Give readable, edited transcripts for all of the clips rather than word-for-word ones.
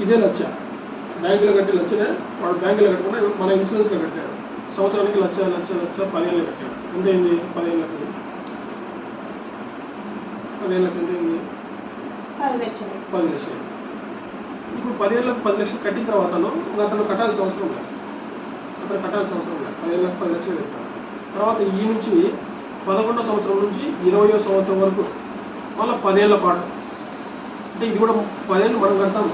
ఇదే లక్ష, బ్యాంకులో కట్టే లక్షనే వాడు బ్యాంకులో కట్టకుండా మన ఇన్సూరెన్స్లో కట్టాడు. సంవత్సరానికి లక్ష 10 ఏళ్ళు కట్టాడు. ఎంతైంది? 10 ఏళ్ళకి ఎంతైంది? 10 లక్షలు. 10 లక్షలు. ఇప్పుడు 10 ఏళ్ళకి 10 లక్షలు కట్టిన తర్వాత అతను కట్టాల్సిన అవసరం లేదు. 10 ఏళ్ళకి 10 లక్షలు కట్టాడు. తర్వాత ఈ నుంచి 11వ సంవత్సరం నుంచి 20వ సంవత్సరం వరకు మళ్ళీ 10 ఏళ్ల పాటు. అంటే ఇది కూడా 10 ఏళ్ళు మనం కడతాము.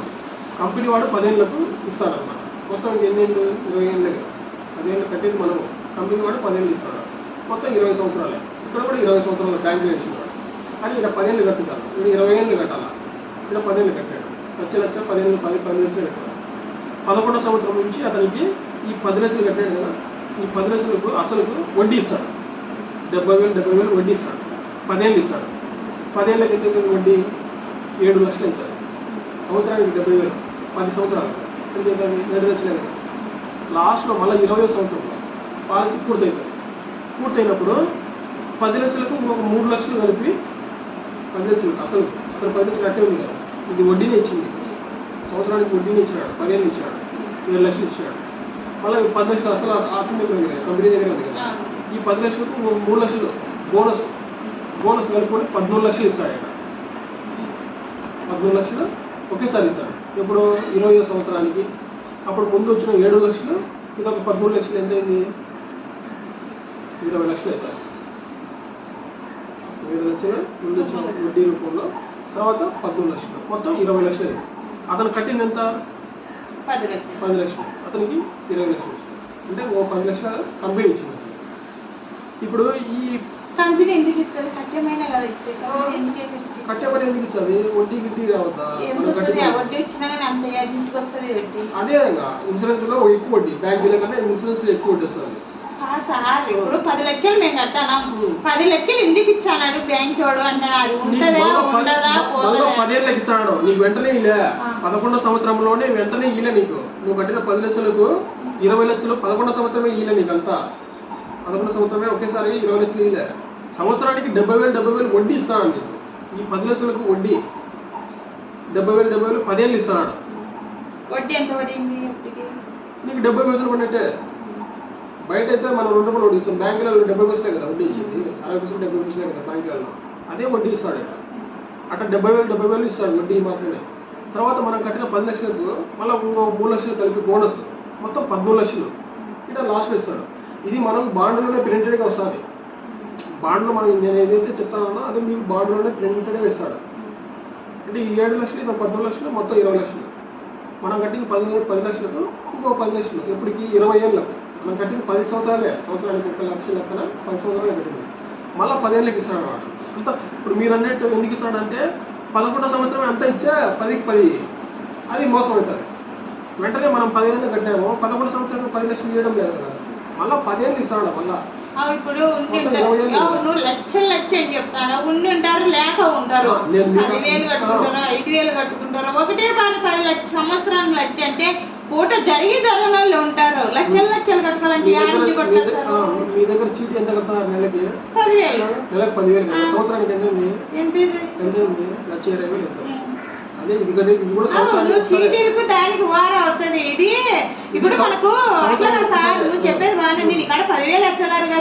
కంపెనీ వాడు 10 ఏళ్ళకు ఇస్తాడన్నమాట. మొత్తం ఎన్ని ఏళ్ళు? 20 ఏళ్ళే కదా. 10 ఏళ్ళు కట్టేది మనం, కంపెనీ వాడు 10 ఏళ్ళు ఇస్తాడు. మొత్తం 20 సంవత్సరాలే. ఇక్కడ కూడా 20 సంవత్సరాల బ్యాంకులో ఇచ్చినాడు. కానీ ఇక్కడ 10 ఏళ్ళు కట్టుతారు. ఇక్కడ 20 ఏళ్ళు కట్టాలా. ఇక్కడ 10 ఏళ్ళు కట్టాడు. లక్ష 10 ఏళ్ళు 10 లక్షలు కట్టాడు. 11వ సంవత్సరం నుంచి అతనికి ఈ 10 లక్షలు కట్టాడు కదా, ఈ 10 లక్షలకు అసలుకు వడ్డీ ఇస్తాడు. 70,000 వడ్డీ ఇస్తాడు. 10 ఏళ్ళు ఇస్తాడు. 10 ఏళ్ళకి ఎంత వడ్డీ? 7 లక్షలు అవుతుంది. సంవత్సరానికి 70,000, 10 సంవత్సరాలు ఎంత అవుతుంది? 7 లక్షలే కదా. లాస్ట్లో మళ్ళీ 20వ సంవత్సరంలో పాలసీ పూర్తవుతుంది. పూర్తయినప్పుడు 10 లక్షలకు ఒక 3 లక్షలు కలిపి 10 లక్షలు అసలు అతను 10 లక్షలు కట్టే ఉంది కదా, ఇది వడ్డీనే ఇచ్చింది. సంవత్సరానికి వడ్డీని ఇచ్చినాడు. 10 ఏళ్ళు ఇచ్చినాడు. 7 లక్షలు ఇచ్చినాడు. మళ్ళీ 10 లక్షలు అసలు అతని దగ్గర ఉంది కదా, కంపెనీ దగ్గర ఉంది కదా. ఈ 10 లక్షలకు 3 లక్షలు బోనస్ కలుపుకొని 14 లక్షలు ఇస్తాడు. ఆయన 14 లక్షలు ఒకేసారి ఇస్తాడు. ఇప్పుడు 20వ సంవత్సరానికి. అప్పుడు ముందు వచ్చిన 7 లక్షలు, ఇదొక 13 లక్షలు ఎంతైంది? 20 లక్షలు అవుతాయి. 7 లక్షలు ముందు వచ్చిన వడ్డీ రూపంలో, తర్వాత 14 లక్షలు, మొత్తం 20 లక్షలు అయింది. అతను కట్టింది ఎంత? 10 లక్షలు. అతనికి 20 లక్షలు వచ్చింది. అంటే ఓ 10 లక్షల కంపెనీ ఇచ్చింది. ఇప్పుడు ఈ కంపెనీ ఎందుకు ఇచ్చారు? కట్టేమైనా కదా ఇచ్చేది. కట్టేపని ఎందుకు ఇచ్చాది? వడ్డీ గిడ్డీ రావద్దా? వడ్డీ ఇచ్చినా కానీ అంత ఇంటికి వచ్చేది వడ్డీ. అదే ఇన్సూరెన్స్ లో ఎక్కువ వడ్డీ, బ్యాంకుల కన్నా ఇన్సూరెన్స్ లో ఎక్కువ వడ్డీ వస్తుంది. సార్ ఇప్పుడు 10 లక్షలు మేము కట్టాను, 10 లక్షలు ఎందుకు ఇచ్చాడు బ్యాంక్ వాడు అంటున్నారు. ఉంటుందా ఉండదా? 10 ఏళ్ళకి ఇస్తాడు నీకు, వెంటనే ఇలా 11వ సంవత్సరంలోనే వెంటనే ఇలా నీకు. నువ్వు కట్టిన 10 లక్షలకు 20 లక్షలు 11వ సంవత్సరమే ఇలా నీకు అంతా. 11వ సంవత్సరమే ఒకేసారి 20 లక్షలు ఇలా. సంవత్సరానికి 70,000 వడ్డీ ఇస్తాడు నీకు. ఈ 10 లక్షలకు వడ్డీ 70,000 10 ఏళ్ళు ఇస్తాడు. వడ్డీ ఎంత పడింది? నీకు 70 పైసలు పడినట్టే. బయట అయితే మనం 2 రూపాయలు వడ్డీ ఇస్తాం. బ్యాంకులలో 70 పైసలే కదా వడ్డీ ఇచ్చింది. 60 పైసలు 70 పైసలే కదా బ్యాంకులలో. అదే వడ్డీ ఇస్తాడు. అట్లా 70,000 ఇస్తాడు వడ్డీ మాత్రమే. తర్వాత మనం కట్టిన 10 లక్షలకు మళ్ళీ 3 లక్షలు కలిపి బోనస్, మొత్తం 14 లక్షలు ఇట్లా లాస్ట్లో ఇస్తాడు. ఇది మనం బాండ్లోనే ప్రింటెడ్గా వస్తుంది. బాండ్లో మనం నేను ఏదైతే చెప్తానో అది మీకు బాండ్లోనే ప్రింటెడ్గా ఇస్తాడు. అంటే ఈ 7 లక్షలు, ఇది 14 లక్షలు, మొత్తం 20 లక్షలు. మనం కట్టిన 10 లక్షలకు ఇంకో 10 లక్షలు. ఎప్పటికి 20 ఏళ్ళకు. మనం కట్టిన 10 సంవత్సరాలే. సంవత్సరానికి 1 లక్ష లెక్కన 10 సంవత్సరాలు కట్టింది. మళ్ళీ 10 ఏళ్ళకి ఇస్తాడు అన్నమాట. అంత ఇప్పుడు మీరు అన్నట్టు ఎందుకు ఇస్తాడంటే 11వ సంవత్సరం అంతా ఇచ్చా 10కి 10 అది మోసం అవుతుంది. వెంటనే మనం 10 ఏళ్ళు కట్టాము, 11వ సంవత్సరం 10 లక్షలు ఇవ్వడం లేదు కదా, మళ్ళీ 10 ఏళ్ళు ఇస్తాడు. మళ్ళీ ఇప్పుడు నువ్వు లక్షలు చెప్తాను. ఉండి ఉంటారు, లేక ఉంటారు. 10,000 కట్టుకుంటారు, 5,000 కట్టుకుంటారు. ఒకటే 10 లక్ష సంవత్సరానికి లక్ష అంటే పూట జరిగి జరగని ఉంటారు. లక్షలు కట్టుకోవాలంటే మీ దగ్గర చీటీ ఎంత కడతారు? నెలకి 10,000. నెలకు 10,000 కదా. సంవత్సరానికి ఎంత ఉంది? 1,20,000 ఎంత? అదే ఇది కూడా చీటీలకు దానికి వారం వచ్చేది. ఇది ఇప్పుడు మనకు అట్లా సార్ నువ్వు చెప్పేది బాగానే. ఇక్కడ 10,000 వచ్చేదారు కదా.